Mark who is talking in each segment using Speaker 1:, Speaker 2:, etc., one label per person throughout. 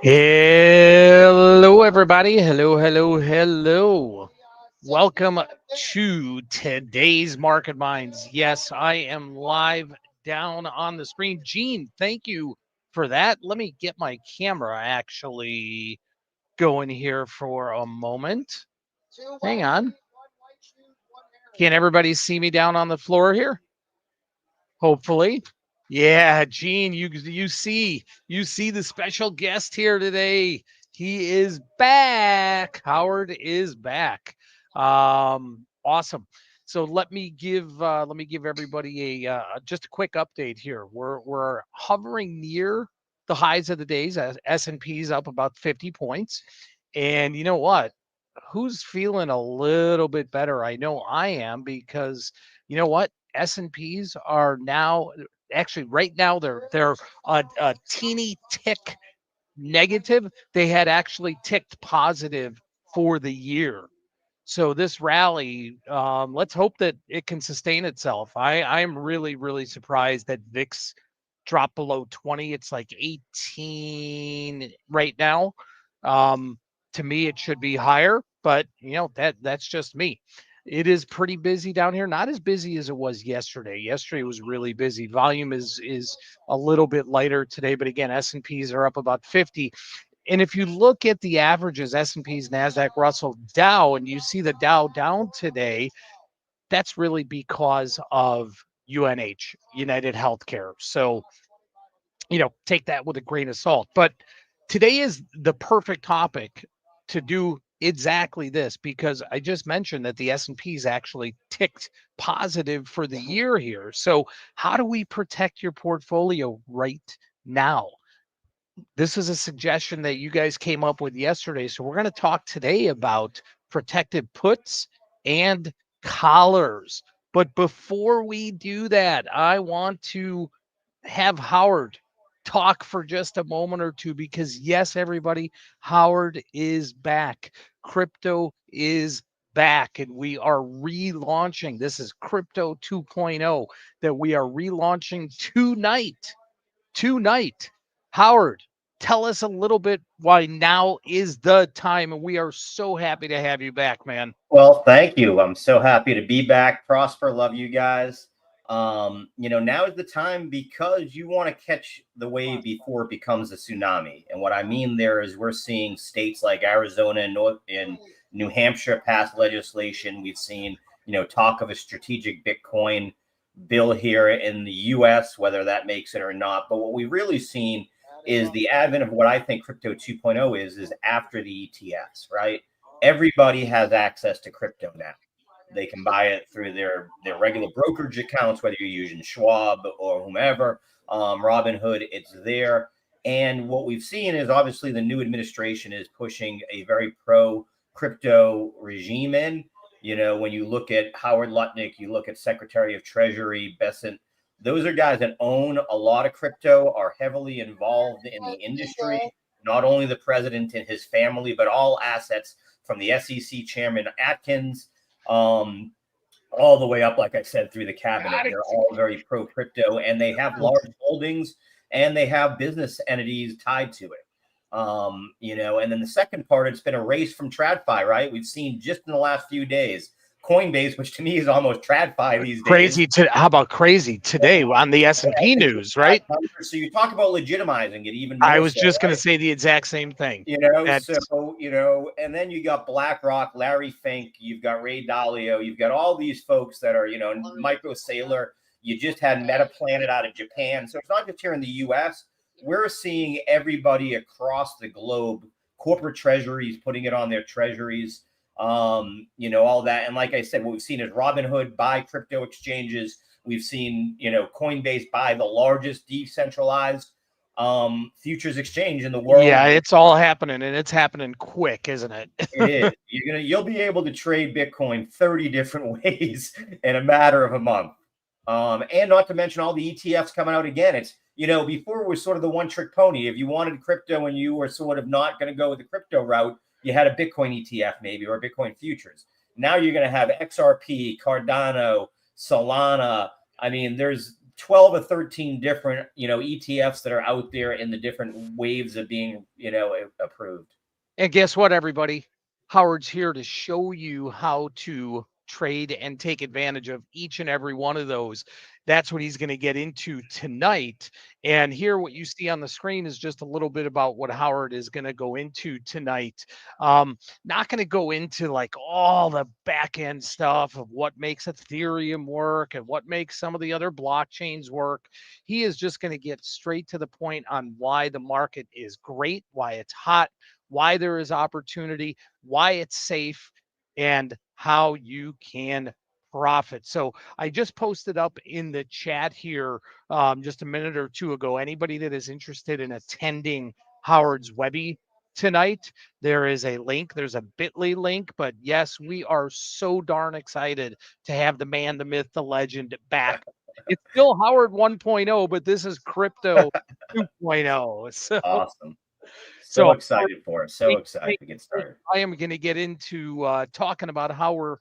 Speaker 1: Hello, everybody. Hello, hello, hello. Welcome to today's Market Minds. Yes, I am live down on the screen. Gene, thank you for that. Let me get my camera actually going here for a moment. Hang on. Can everybody see me down on the floor here? Hopefully. Yeah, Gene, you see the special guest here today. He is back. Howard is back. Awesome. So let me give everybody a just a quick update here. We're hovering near the highs of the days. S&P's up about 50 points. And you know what? Who's feeling a little bit better? I know I am because you know what? S&Ps are now actually right now they're a teeny tick negative. They had actually ticked positive for the year. So this rally, let's hope that it can sustain itself. I'm really surprised that VIX dropped below 20. It's like 18 right now. Um, to me, it should be higher, but that's just me. It is pretty busy down here. Not as busy as it was yesterday. Yesterday was really busy. Volume is a little bit lighter today, but again, S&Ps are up about 50. And if you look at the averages, S&Ps, NASDAQ, Russell, Dow, and you see the Dow down today, that's really because of UNH, United Healthcare. So, take that with a grain of salt. But today is the perfect topic to do exactly this because I just mentioned that the S&Ps actually ticked positive for the year here. So, how do we protect your portfolio right now? This is a suggestion that you guys came up with yesterday. So we're going to talk today about protected puts and collars. But before we do that, I want to have Howard talk for just a moment or two because, yes, everybody, Howard is back. Crypto is back, and we are relaunching. This is Crypto 2.0 that we are relaunching tonight. Tonight. Howard, tell us a little bit why now is the time. And we are so happy to have you back, man.
Speaker 2: Well, thank you. I'm so happy to be back. Prosper, love you guys. Now is the time because you want to catch the wave before it becomes a tsunami. And what I mean there is we're seeing states like Arizona and New Hampshire pass legislation. We've seen, talk of a strategic Bitcoin bill here in the US, whether that makes it or not. But what we've really seen is the advent of what I think Crypto 2.0 is after the ETFs, right? Everybody has access to crypto now. They can buy it through their regular brokerage accounts, whether you're using Schwab or whomever, Robinhood, it's there. And what we've seen is obviously the new administration is pushing a very pro crypto regime in. When you look at Howard Lutnick, you look at Secretary of Treasury, Bessent, those are guys that own a lot of crypto, are heavily involved in the industry, not only the president and his family, but all assets from the SEC chairman Atkins, all the way up, like I said, through the cabinet. They're all very pro crypto, and they have large holdings and they have business entities tied to it. And then the second part, it's been a race from TradFi, right? We've seen just in the last few days, Coinbase, which to me is almost TradFi these days.
Speaker 1: How about crazy today on the S&P news, right?
Speaker 2: So you talk about legitimizing it even more.
Speaker 1: I was just going to say the exact same thing.
Speaker 2: And then you got BlackRock, Larry Fink, you've got Ray Dalio, you've got all these folks that are, Micro Saylor. You just had Metaplanet out of Japan. So it's not just here in the US. We're seeing everybody across the globe, corporate treasuries putting it on their treasuries, all that. And like I said, what we've seen is Robinhood buy crypto exchanges. We've seen, Coinbase buy the largest decentralized futures exchange in the world.
Speaker 1: Yeah, it's all happening, and it's happening quick, isn't it?
Speaker 2: It is. You'll be able to trade Bitcoin 30 different ways in a matter of a month. And not to mention all the ETFs coming out again. It's, before it was sort of the one trick pony. If you wanted crypto and you were sort of not going to go with the crypto route, you had a Bitcoin ETF maybe, or Bitcoin futures. Now you're going to have XRP, Cardano, Solana. I mean, there's 12 or 13 different, ETFs that are out there in the different waves of being, approved.
Speaker 1: And guess what, everybody? Howard's here to show you how to trade and take advantage of each and every one of those. That's what he's going to get into tonight. And here, what you see on the screen is just a little bit about what Howard is going to go into tonight. Not going to go into like all the back end stuff of what makes Ethereum work and what makes some of the other blockchains work. He is just going to get straight to the point on why the market is great, why it's hot, why there is opportunity, why it's safe, and how you can profit. So I just posted up in the chat here just a minute or two ago. Anybody that is interested in attending Howard's Webby tonight, there is a link. There's a bit.ly link. But yes, we are so darn excited to have the man, the myth, the legend back. It's still Howard 1.0, but this is crypto 2.0.
Speaker 2: Awesome. So
Speaker 1: So
Speaker 2: excited for it. So excited to get started.
Speaker 1: I am going to get into talking about how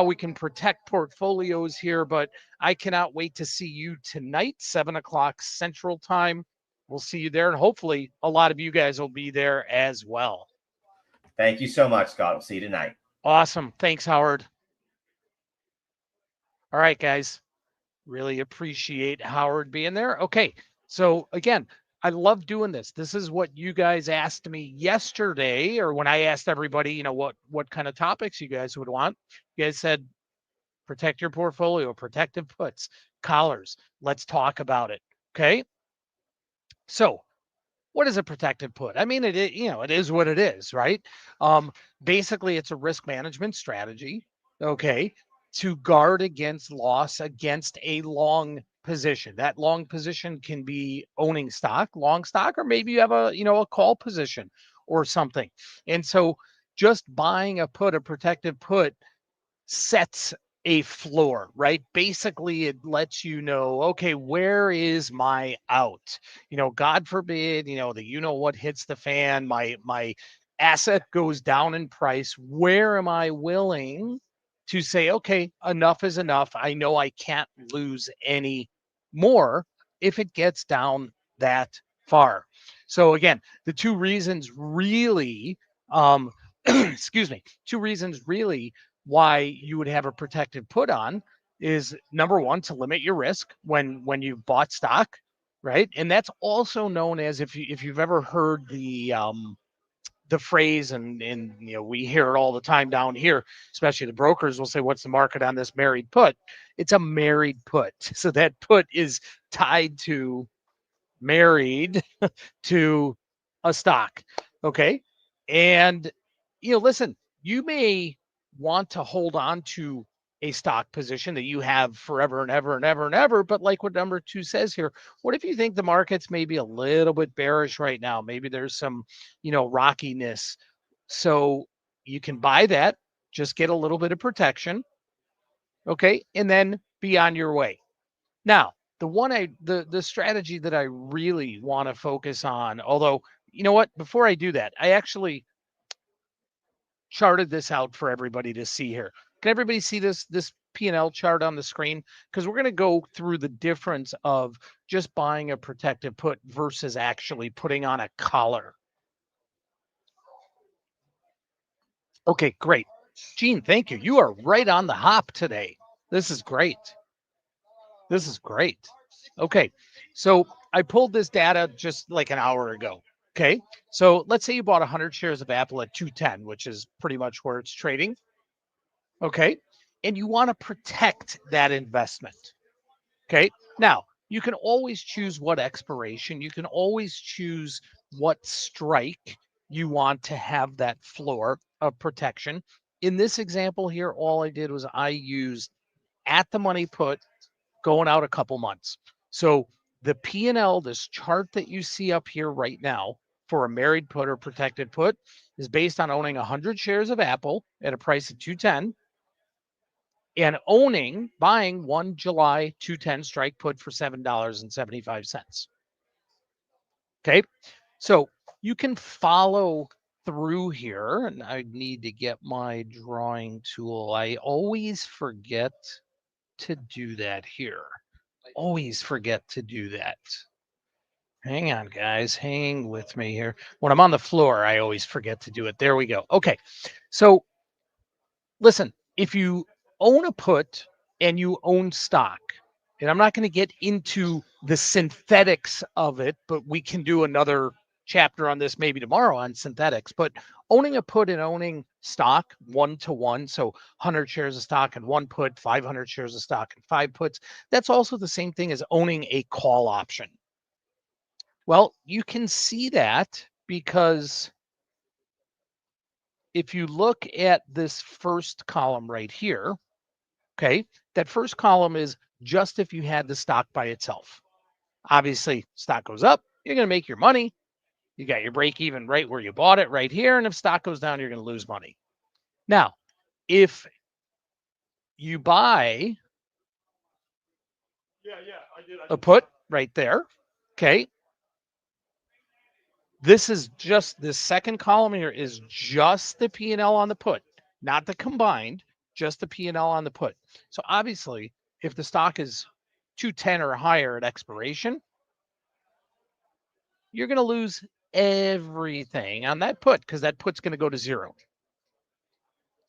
Speaker 1: we can protect portfolios here, but I cannot wait to see you tonight, 7 o'clock Central Time. We'll see you there, and hopefully a lot of you guys will be there as well.
Speaker 2: Thank you so much, Scott. We'll see you tonight.
Speaker 1: Awesome. Thanks, Howard. All right, guys. Really appreciate Howard being there. Okay. So again, I love doing this. This is what you guys asked me yesterday, or when I asked everybody, what kind of topics you guys would want. You guys said protect your portfolio, protective puts, collars. Let's talk about it. Okay. So what is a protective put? I mean, it is what it is, right? Basically, it's a risk management strategy, okay, to guard against loss against a long position. That long position can be owning stock, long stock, or maybe you have a call position or something. And so just buying a put, a protective put, sets a floor, right? Basically, it lets you know, okay, where is my out? God forbid, what hits the fan, my asset goes down in price. Where am I willing to say, okay, enough is enough? I know I can't lose any more if it gets down that far. So again, the two reasons really, excuse me, two reasons really why you would have a protective put on is number one, to limit your risk when you've bought stock, right? And that's also known as, if you've ever heard the phrase, and we hear it all the time down here, especially the brokers will say, what's the market on this married put? It's a married put. So that put is tied to, married to a stock. Okay. And, listen, you may want to hold on to a stock position that you have forever and ever and ever and ever. But like what number two says here, what if you think the market's maybe a little bit bearish right now? Maybe there's some, rockiness. So you can buy that, just get a little bit of protection. Okay. And then be on your way. Now, the strategy that I really want to focus on, although you know what, before I do that, I actually charted this out for everybody to see here. Can everybody see this P&L chart on the screen? Because we're going to go through the difference of just buying a protective put versus actually putting on a collar. Okay, great. Gene, thank you. You are right on the hop today. This is great. This is great. Okay. So I pulled this data just like an hour ago. Okay. So let's say you bought 100 shares of Apple at 210, which is pretty much where it's trading. Okay. And you want to protect that investment. Okay. Now, you can always choose what expiration, you can always choose what strike you want to have that floor of protection. In this example here, all I did was I used at the money put going out a couple months. So the P&L, this chart that you see up here right now for a married put or protected put, is based on owning 100 shares of Apple at a price of 210 and buying one July 210 strike put for $7.75. Okay. So you can follow through here, and I need to get my drawing tool. I always forget to do that here. Always forget to do that. Hang on, guys. Hang with me here. When I'm on the floor, I always forget to do it. There we go. Okay. So listen, if you own a put and you own stock, and I'm not going to get into the synthetics of it, but we can do another chapter on this maybe tomorrow on synthetics. But owning a put and owning stock 1-to-1, so 100 shares of stock and one put, 500 shares of stock and five puts, that's also the same thing as owning a call option. Well, you can see that because if you look at this first column right here, okay, that first column is just if you had the stock by itself. Obviously, stock goes up, you're going to make your money. You got your break even right where you bought it right here. And if stock goes down, you're going to lose money. Now, if you buy a put right there, okay, this is just this second column here is just the P&L on the put, not the combined, just the P&L on the put. So obviously, if the stock is 210 or higher at expiration, you're going to lose everything on that put because that put's going to go to zero.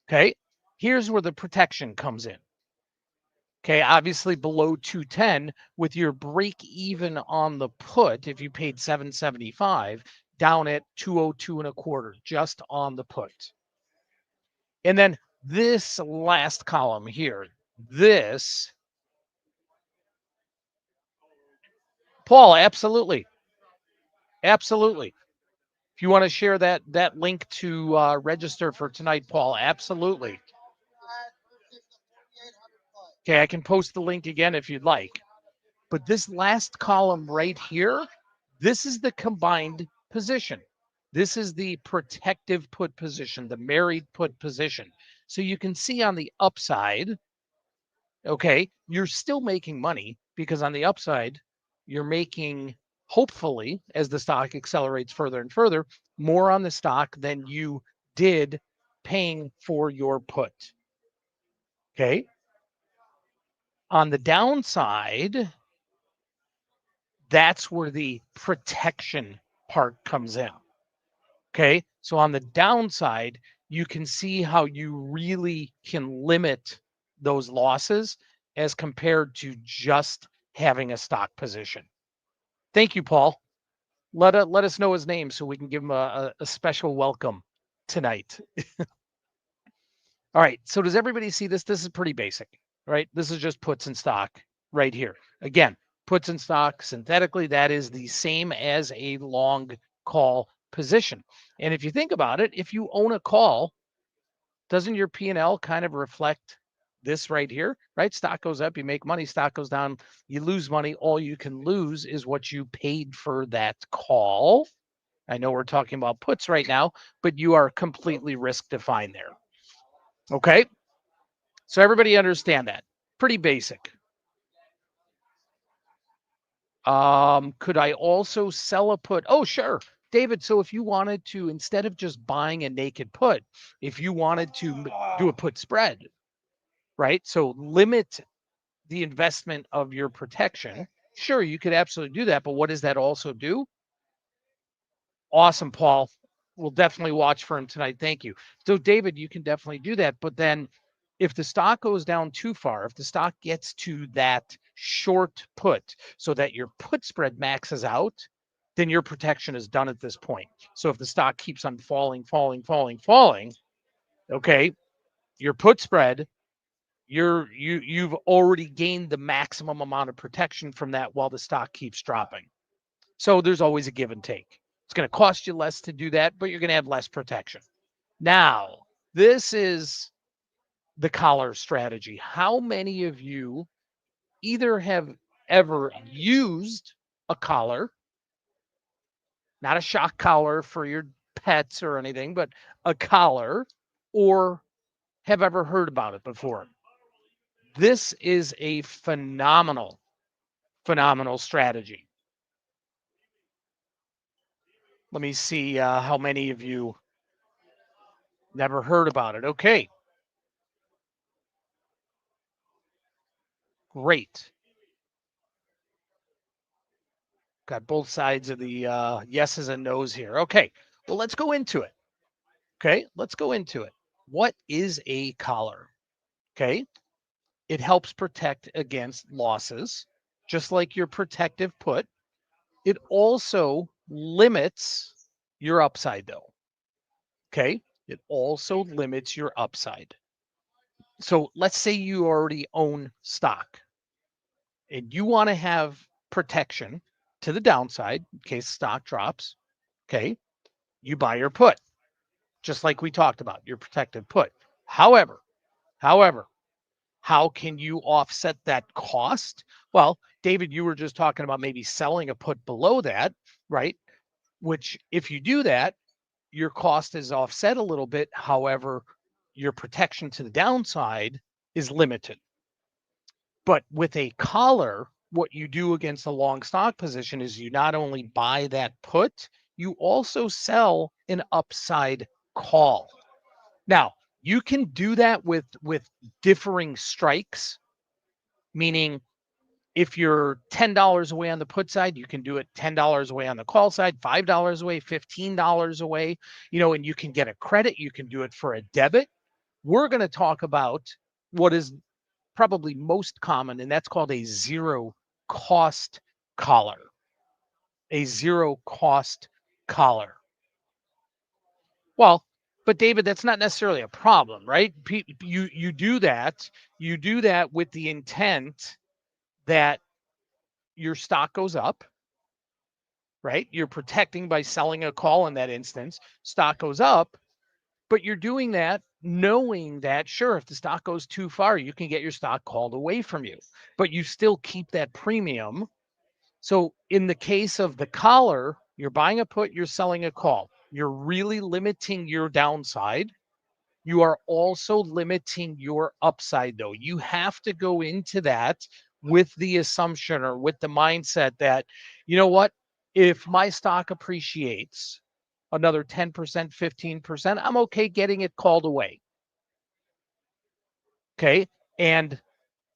Speaker 1: Okay. Here's where the protection comes in. Okay. Obviously below 210 with your break even on the put, if you paid 775 down at 202 and a quarter, just on the put. And then this last column here, this, Paul, absolutely. Absolutely. If you want to share that link to register for tonight, Paul, absolutely. Okay, I can post the link again if you'd like. But this last column right here, this is the combined position. This is the protective put position, the married put position. So you can see on the upside, okay, you're still making money because on the upside, you're making, hopefully, as the stock accelerates further and further, more on the stock than you did paying for your put. Okay. On the downside, that's where the protection part comes in. Okay. So on the downside, you can see how you really can limit those losses as compared to just having a stock position. Thank you, Paul. Let us know his name so we can give him a special welcome tonight. All right. So does everybody see this? This is pretty basic, right? This is just puts in stock right here. Again, puts in stock synthetically, that is the same as a long call position. And if you think about it, if you own a call, doesn't your P&L kind of reflect this right here, right? Stock goes up, you make money, stock goes down, you lose money. All you can lose is what you paid for that call. I know we're talking about puts right now, but you are completely risk defined there. Okay. So everybody understand that. Pretty basic. Could I also sell a put? Oh, sure. David, so if you wanted to, instead of just buying a naked put, if you wanted to do a put spread, right? So limit the investment of your protection. Sure, you could absolutely do that. But what does that also do? Awesome, Paul. We'll definitely watch for him tonight. Thank you. So, David, you can definitely do that. But then if the stock goes down too far, if the stock gets to that short put so that your put spread maxes out, then your protection is done at this point. So if the stock keeps on falling, okay, your put spread, you've already gained the maximum amount of protection from that while the stock keeps dropping. So there's always a give and take. It's going to cost you less to do that, but you're going to have less protection. Now, this is the collar strategy. How many of you either have ever used a collar, not a shock collar for your pets or anything, but a collar, or have ever heard about it before? This is a phenomenal, phenomenal strategy. Let me see how many of you never heard about it. Okay, great. Got both sides of the yeses and nos here. Okay, well, let's go into it. Okay, let's go into it. What is a collar? Okay, it helps protect against losses, just like your protective put. It also limits your upside, though. Okay, it also limits your upside. So let's say you already own stock and you want to have protection to the downside in case stock drops. Okay, you buy your put, just like we talked about, your protected put. However, however, how can you offset that cost? Well, David, you were just talking about maybe selling a put below that, right? Which, if you do that, your cost is offset a little bit. However, your protection to the downside is limited. But with a collar, what you do against a long stock position is you not only buy that put, you also sell an upside call. Now, you can do that with differing strikes, meaning if you're $10 away on the put side, you can do it $10 away on the call side, $5 away, $15 away, and you can get a credit. You can do it for a debit. We're going to talk about what is probably most common, and that's called a zero cost collar. A zero cost collar. Well, but David, that's not necessarily a problem, right? You do that with the intent that your stock goes up, right? You're protecting by selling a call in that instance. Stock goes up, but you're doing that knowing that, sure, if the stock goes too far, you can get your stock called away from you, but you still keep that premium. So in the case of the collar, you're buying a put, you're selling a call. You're really limiting your downside. You are also limiting your upside, though. You have to go into that with the assumption or with the mindset that, you know what, if my stock appreciates another 10%, 15%, I'm okay getting it called away. Okay. And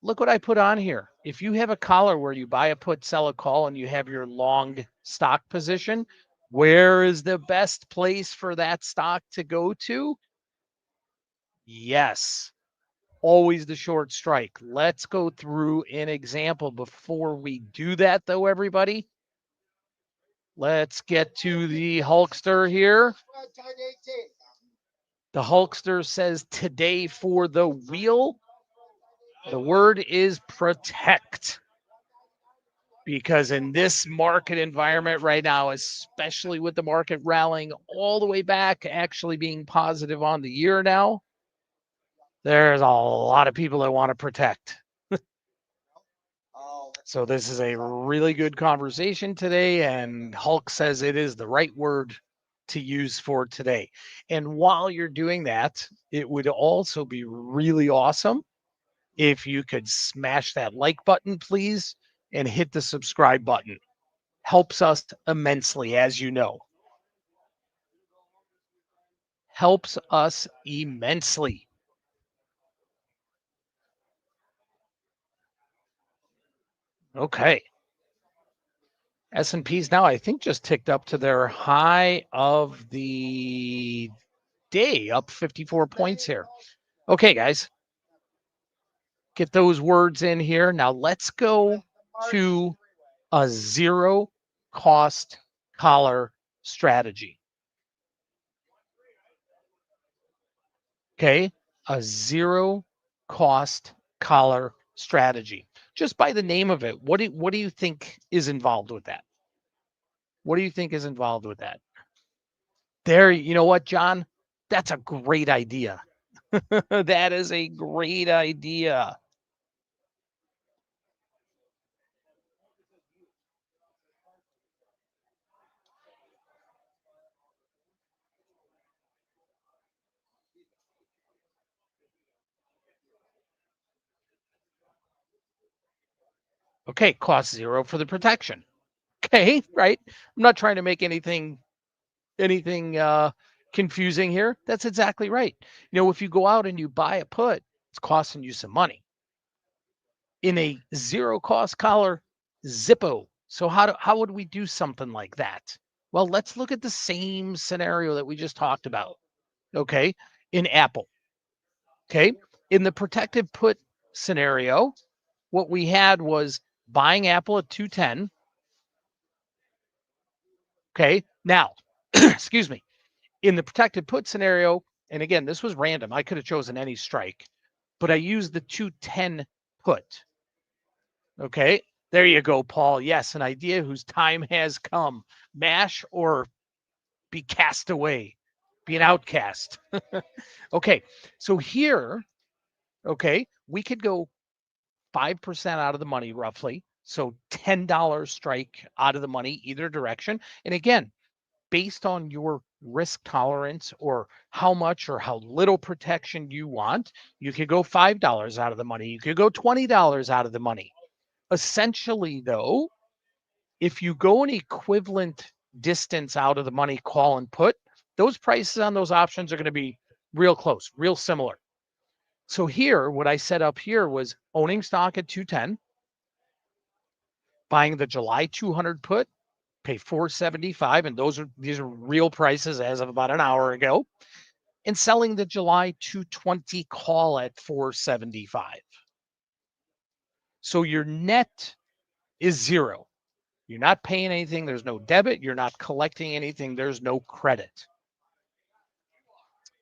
Speaker 1: look what I put on here. If you have a collar where you buy a put, sell a call, and you have your long stock position, where is the best place for that stock to go to? Yes, always the short strike. Let's go through an example before we do that, though, everybody. Let's get to the Hulkster here. The Hulkster says today for the wheel, the word is protect. Because in this market environment right now, especially with the market rallying all the way back, actually being positive on the year now, there's a lot of people that want to protect. So this is a really good conversation today, and Hulk says it is the right word to use for today. And while you're doing that, it would also be really awesome if you could smash that like button, please, and hit the subscribe button. Helps us immensely, as you know. Helps us immensely. Okay. S&Ps now, I think, just ticked up to their high of the day, up 54 points here. Okay, guys, get those words in here. Now let's go to a zero cost collar strategy. Okay, a zero cost collar strategy. Just by the name of it, what do you think is involved with that? What do you think is involved with that? There, you know what, John? That's a great idea. That is a great idea. Okay, cost zero for the protection. Okay, right? I'm not trying to make anything confusing here. That's exactly right. If you go out and you buy a put, it's costing you some money. In a zero cost collar, Zippo So how would we do something like that? Well, let's look at the same scenario that we just talked about. Okay, in Apple. Okay, in the protective put scenario, what we had was buying Apple at 210. Okay, now, excuse me, in the protected put scenario, and again, this was random. I could have chosen any strike, but I used the 210 put. Okay, there you go, Paul. Yes, an idea whose time has come. Mash or be cast away, be an outcast. Okay, so here, okay, we could go 5% out of the money roughly. So $10 strike out of the money, either direction. And again, based on your risk tolerance or how much or how little protection you want, you could go $5 out of the money. You could go $20 out of the money. Essentially, though, if you go an equivalent distance out of the money call and put, those prices on those options are going to be real close, real similar. So here, what I set up here was owning stock at 210, buying the July 200 put, pay 475, and these are real prices as of about an hour ago, and selling the July 220 call at 475. So your net is zero. You're not paying anything. There's no debit. You're not collecting anything. There's no credit.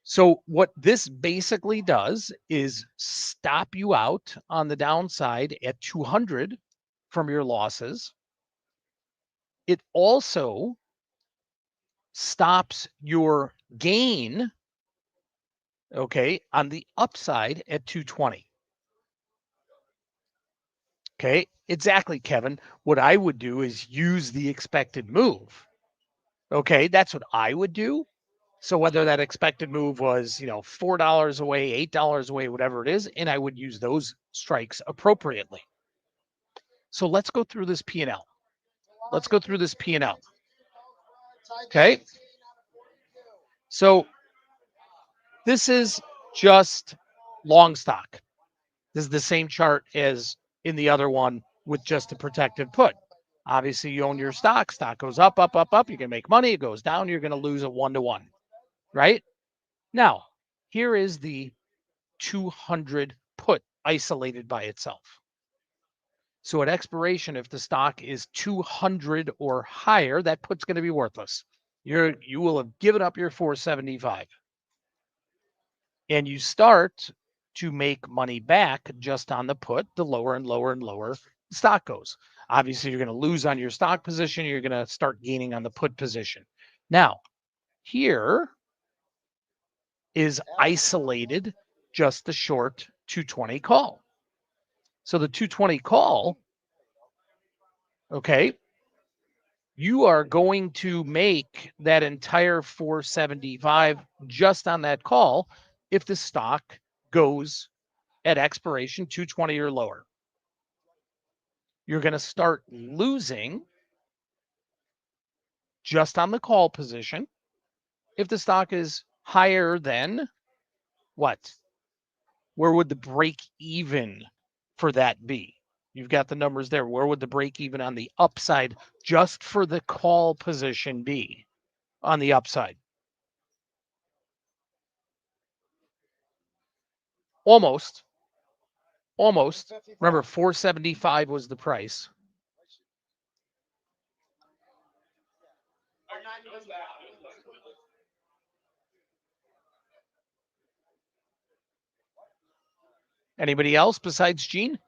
Speaker 1: So what this basically does is stop you out on the downside at 200 from your losses. It also stops your gain, okay, on the upside at 220. Okay, exactly, Kevin. What I would do is use the expected move. Okay, that's what I would do. So whether that expected move was, $4 away, $8 away, whatever it is, and I would use those strikes appropriately. So let's go through this P&L. Let's go through this P&L. Okay. So this is just long stock. This is the same chart as in the other one with just a protected put. Obviously, you own your stock. Stock goes up, up, up, up. You can make money. It goes down. You're going to lose a 1-to-1, right? Now, here is the 200 put isolated by itself. So at expiration, if the stock is 200 or higher, that put's going to be worthless. You will have given up your 475. And you start to make money back just on the put, the lower and lower and lower the stock goes. Obviously, you're going to lose on your stock position. You're going to start gaining on the put position. Now, here is isolated just the short 220 call. So the 220 call, okay, you are going to make that entire 475 just on that call if the stock goes at expiration 220 or lower. You're going to start losing just on the call position if the stock is higher than what? Where would the break even for that be? You've got the numbers there. Where would the break even on the upside just for the call position be on the upside? Almost. Almost. Remember, 475 was the price. Anybody else besides Gene?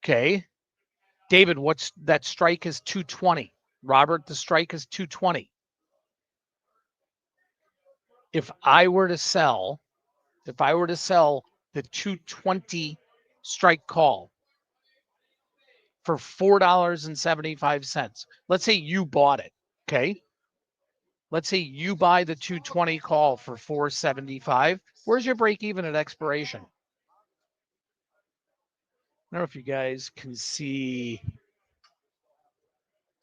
Speaker 1: Okay. David, what's that strike is 220. Robert, the strike is 220. If I were to sell the 220 strike call for $4.75, let's say you bought it, okay? Let's say you buy the 220 call for 475. Where's your break even at expiration? I don't know if you guys can see.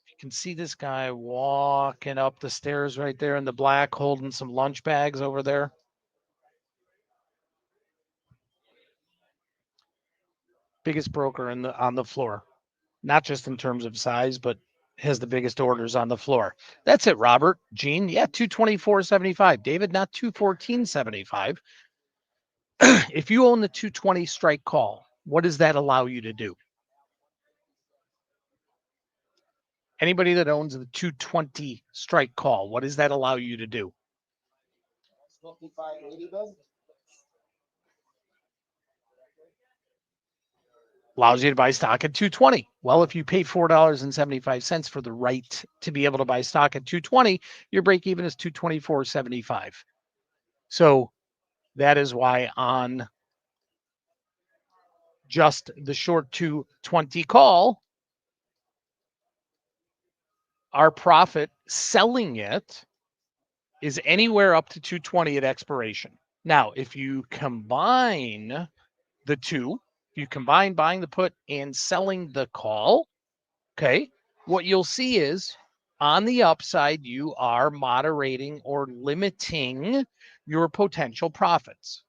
Speaker 1: You can see this guy walking up the stairs right there in the black, holding some lunch bags over there. biggest broker on the floor, not just in terms of size, but has the biggest orders on the floor. That's it, Robert. Gene, yeah, 224.75. David, not 214.75. If you own the 220 strike call, what does that allow you to do? Anybody that owns the 220 strike call, what does that allow you to do? Allows you to buy stock at 220. Well, if you pay $4.75 for the right to be able to buy stock at 220, your break even is 224.75. So that is why on just the short 220 call, our profit selling it is anywhere up to 220 at expiration. Now, if you combine the two, if you combine buying the put and selling the call, okay, what you'll see is on the upside, you are moderating or limiting your potential profits.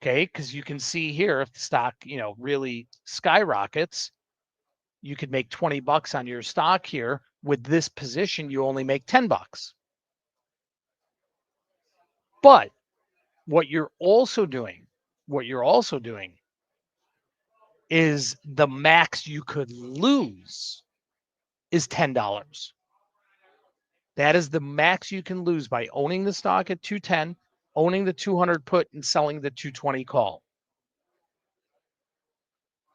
Speaker 1: Okay, because you can see here if the stock, really skyrockets, you could make 20 bucks on your stock here. With this position, you only make 10 bucks. But what you're also doing is the max you could lose is $10. That is the max you can lose by owning the stock at 210, owning the 200 put, and selling the 220 call.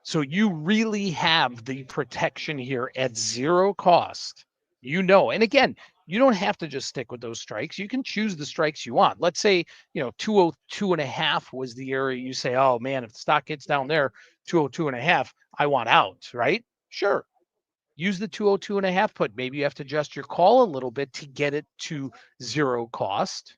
Speaker 1: So you really have the protection here at zero cost. And again, you don't have to just stick with those strikes. You can choose the strikes you want. Let's say, 202.5 was the area you say, oh man, if the stock gets down there, 202.5, I want out, right? Sure. Use the 202.5 put. Maybe you have to adjust your call a little bit to get it to zero cost.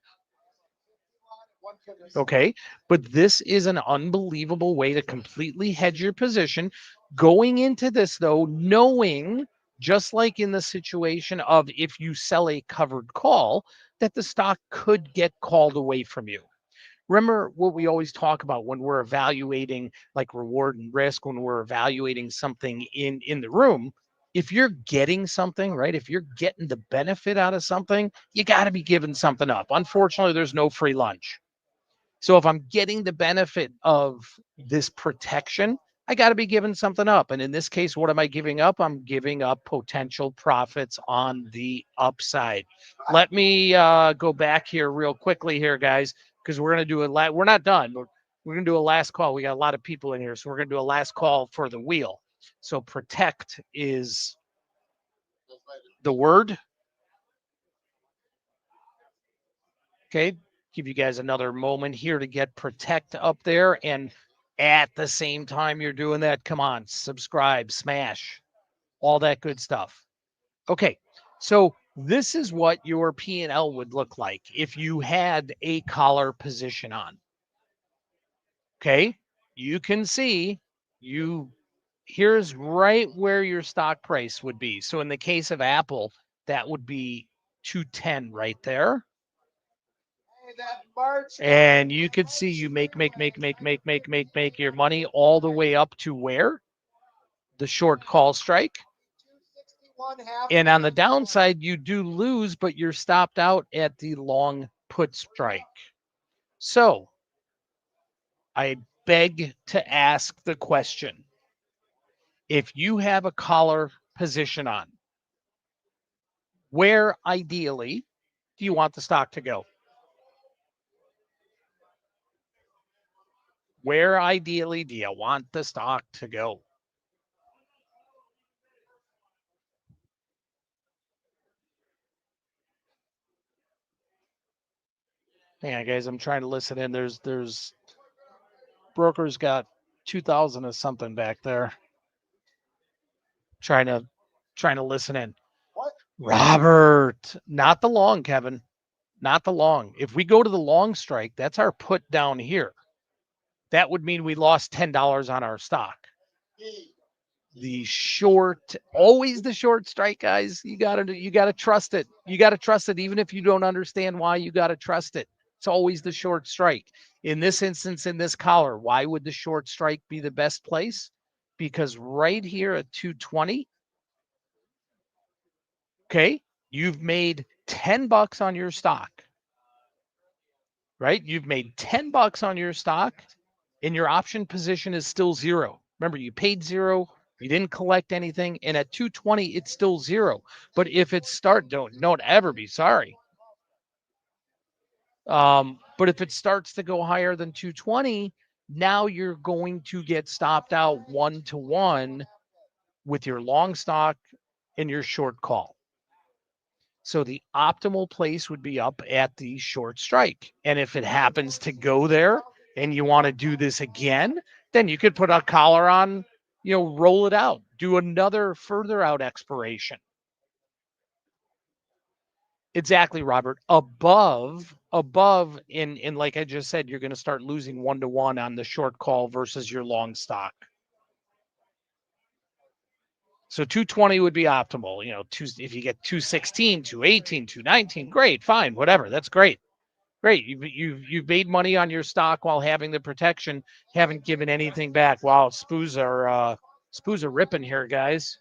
Speaker 1: Okay. But this is an unbelievable way to completely hedge your position. Going into this, though, knowing, just like in the situation of if you sell a covered call, that the stock could get called away from you. Remember what we always talk about when we're evaluating like reward and risk, when we're evaluating something in the room. If you're getting something, right? If you're getting the benefit out of something, you got to be giving something up. Unfortunately, there's no free lunch. So if I'm getting the benefit of this protection, I got to be giving something up. And in this case, what am I giving up? I'm giving up potential profits on the upside. Let me go back here real quickly here, guys, because we're going to do we're not done. We're going to do a last call. We got a lot of people in here, so we're going to do a last call for the wheel. So protect is the word. Okay. Give you guys another moment here to get protect up there. And at the same time you're doing that, come on, subscribe, smash, all that good stuff. Okay. So this is what your P&L would look like if you had a collar position on. Okay. You can see here's right where your stock price would be. So in the case of Apple, that would be 210 right there. And you could see you make your money all the way up to where? The short call strike. And on the downside, you do lose, but you're stopped out at the long put strike. So I beg to ask the question. If you have a collar position on, where ideally do you want the stock to go? Where ideally do you want the stock to go? Hang on, guys. I'm trying to listen in. There's brokers got 2,000 or something back there. Trying to listen in. What? Robert, not the long, Kevin. Not the long. If we go to the long strike, that's our put down here. That would mean we lost $10 on our stock. The short, always the short strike, guys. You gotta trust it. You gotta trust it, even if you don't understand why. You gotta trust it. It's always the short strike. In this instance, in this collar, why would the short strike be the best place? Because right here at 220, okay, you've made 10 bucks on your stock, right? You've made 10 bucks on your stock and your option position is still zero. Remember, you paid zero, you didn't collect anything, and at 220, it's still zero. But if it don't ever be sorry. But if it starts to go higher than 220, now you're going to get stopped out 1-to-1 with your long stock and your short call. So the optimal place would be up at the short strike. And if it happens to go there and you want to do this again, then you could put a collar on, roll it out, do another further out expiration. Exactly, Robert. Above in like I just said, you're going to start losing 1-to-1 on the short call versus your long stock. So 220 would be optimal. If you get 216, 218, 219, great, fine, whatever. That's great. Great. You've made money on your stock while having the protection, haven't given anything back. Wow, spoos are ripping here, guys.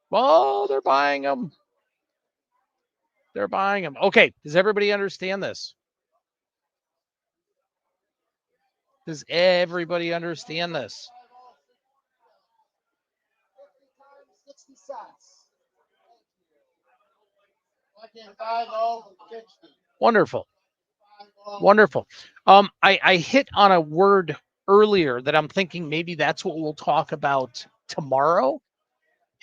Speaker 1: Well, they're buying them. They're buying them. Okay, does everybody understand this? Does everybody understand this? Wonderful. Wonderful. I hit on a word earlier that I'm thinking maybe that's what we'll talk about tomorrow,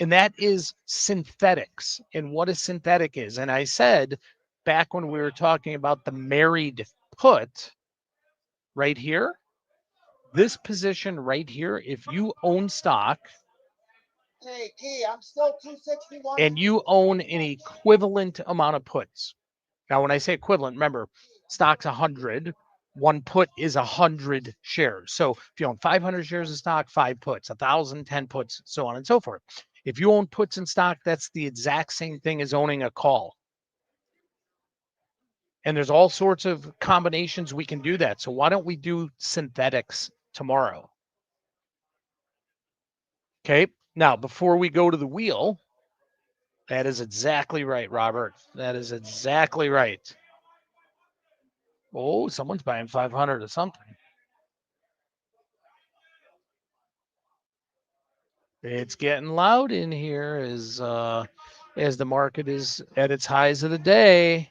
Speaker 1: and that is synthetics and what a synthetic is. And I said back when we were talking about the married put right here, this position right here, if you own stock and you own an equivalent amount of puts. Now, when I say equivalent, remember, stock's 100. One put is 100 shares. So if you own 500 shares of stock, 5 puts, 1,000, 10 puts, so on and so forth. If you own puts in stock, that's the exact same thing as owning a call. And there's all sorts of combinations we can do that. So why don't we do synthetics tomorrow? Okay. Now, before we go to the wheel, that is exactly right, Robert. That is exactly right. Oh, someone's buying 500 or something. It's getting loud in here as the market is at its highs of the day.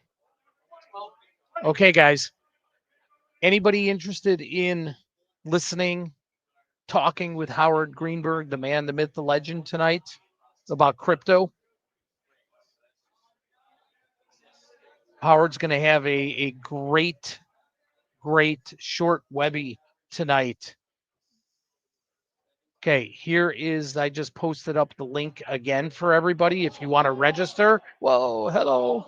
Speaker 1: Okay, guys. Anybody interested in listening, talking with Howard Greenberg, the man, the myth, the legend tonight about crypto? Howard's going to have a great short Webby tonight. Okay, here is, I just posted up the link again for everybody if you want to register. Whoa, hello.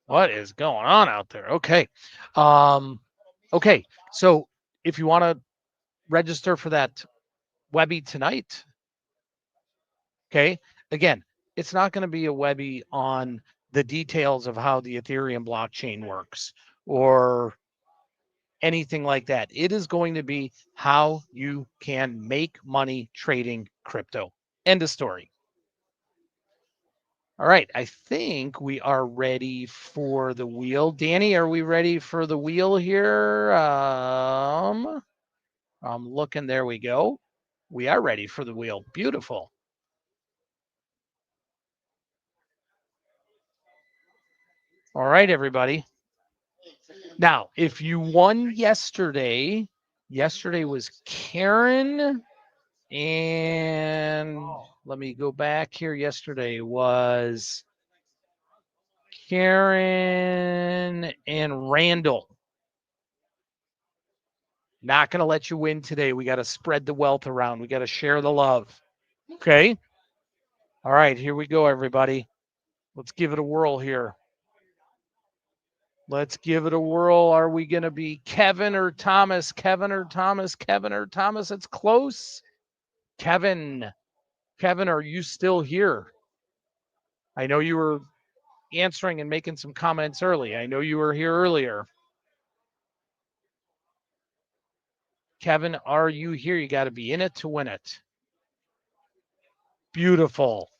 Speaker 1: What is going on out there? Okay. Okay, so if you want to register for that Webby tonight, okay, again, it's not going to be a Webby on the details of how the Ethereum blockchain works or anything like that. It is going to be how you can make money trading crypto. End of story. All right, I think we are ready for the wheel. Danny, are we ready for the wheel here? I'm looking, there we go. We are ready for the wheel. Beautiful. All right, everybody. Now, if you won yesterday was Karen, and let me go back here. Yesterday was Karen and Randall. Not going to let you win today. We got to spread the wealth around. We got to share the love. Okay. All right, here we go, everybody. Let's give it a whirl here. Let's give it a whirl. Are we going to be Kevin or Thomas? Kevin or Thomas? Kevin or Thomas? It's close. Kevin. Kevin, are you still here? I know you were answering and making some comments early. I know you were here earlier. Kevin, are you here? You got to be in it to win it. Beautiful.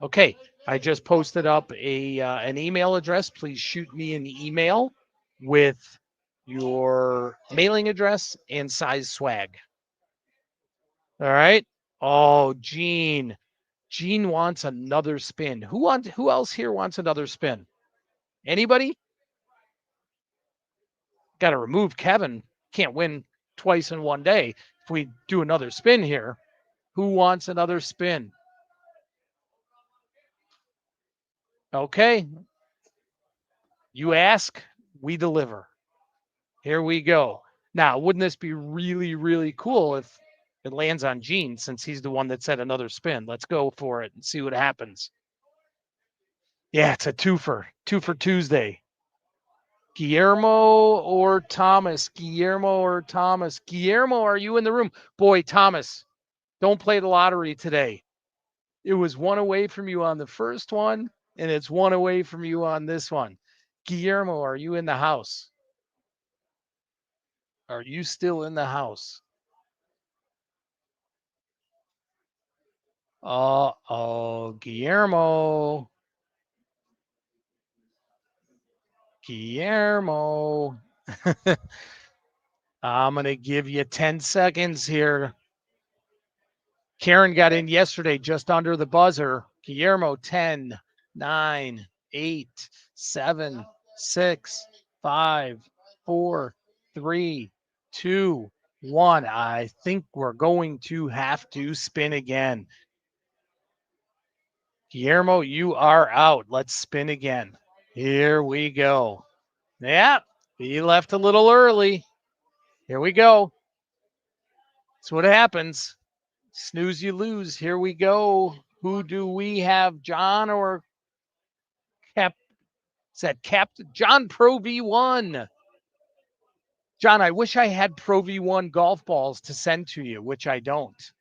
Speaker 1: Okay, I just posted up an email address. Please shoot me an email with your mailing address and size swag. All right. Oh, Gene. Gene wants another spin. Who else here wants another spin? Anybody? Got to remove Kevin. Can't win twice in one day. If we do another spin here, who wants another spin? Okay. You ask, we deliver. Here we go. Now, wouldn't this be really, really cool if it lands on Gene since he's the one that said another spin? Let's go for it and see what happens. Yeah, it's a twofer Tuesday. Guillermo or Thomas? Guillermo or Thomas? Guillermo, are you in the room? Boy, Thomas, don't play the lottery today. It was one away from you on the first one, and it's one away from you on this one. Guillermo, are you in the house? Are you still in the house? Uh-oh, Guillermo. Guillermo. I'm going to give you 10 seconds here. Karen got in yesterday just under the buzzer. Guillermo, 10, 9, 8, 7, 6, 5, 4, 3, 2, 1. I think we're going to have to spin again. Guillermo, you are out. Let's spin again. Here we go. Yeah, he left a little early. Here we go. That's what happens. Snooze, you lose. Here we go. Who do we have, John or Cap? Is that Captain John Pro V1? John, I wish I had Pro V1 golf balls to send to you, which I don't.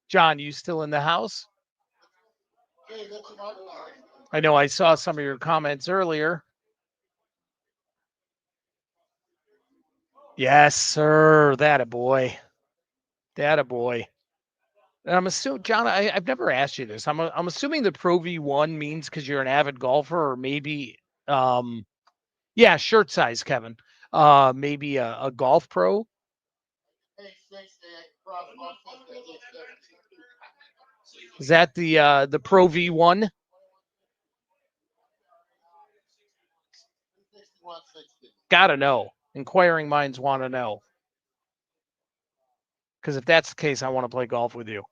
Speaker 1: John, you still in the house? I know I saw some of your comments earlier. Yes, sir. That a boy. That a boy. And I'm assuming, John, I've never asked you this. I'm assuming the Pro V1 means because you're an avid golfer, or maybe, yeah, shirt size, Kevin. Maybe a golf pro. Is that the Pro V1? Gotta know. Inquiring minds want to know. Because if that's the case, I want to play golf with you.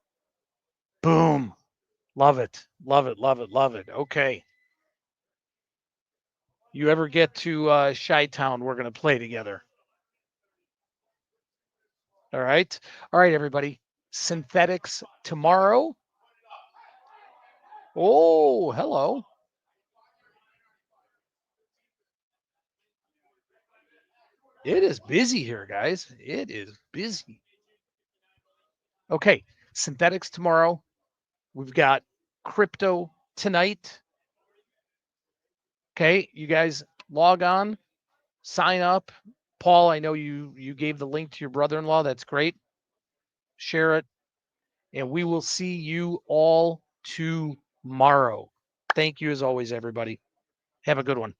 Speaker 1: Boom. Love it. Love it. Love it. Love it. Okay. You ever get to Chi-Town, we're going to play together. All right. All right, everybody. Synthetics tomorrow. Oh, hello. It is busy here, guys. It is busy. Okay. Synthetics tomorrow. We've got crypto tonight. Okay. You guys log on, sign up. Paul, I know you gave the link to your brother-in-law. That's great. Share it. And we will see you all tomorrow. Thank you as always, everybody. Have a good one.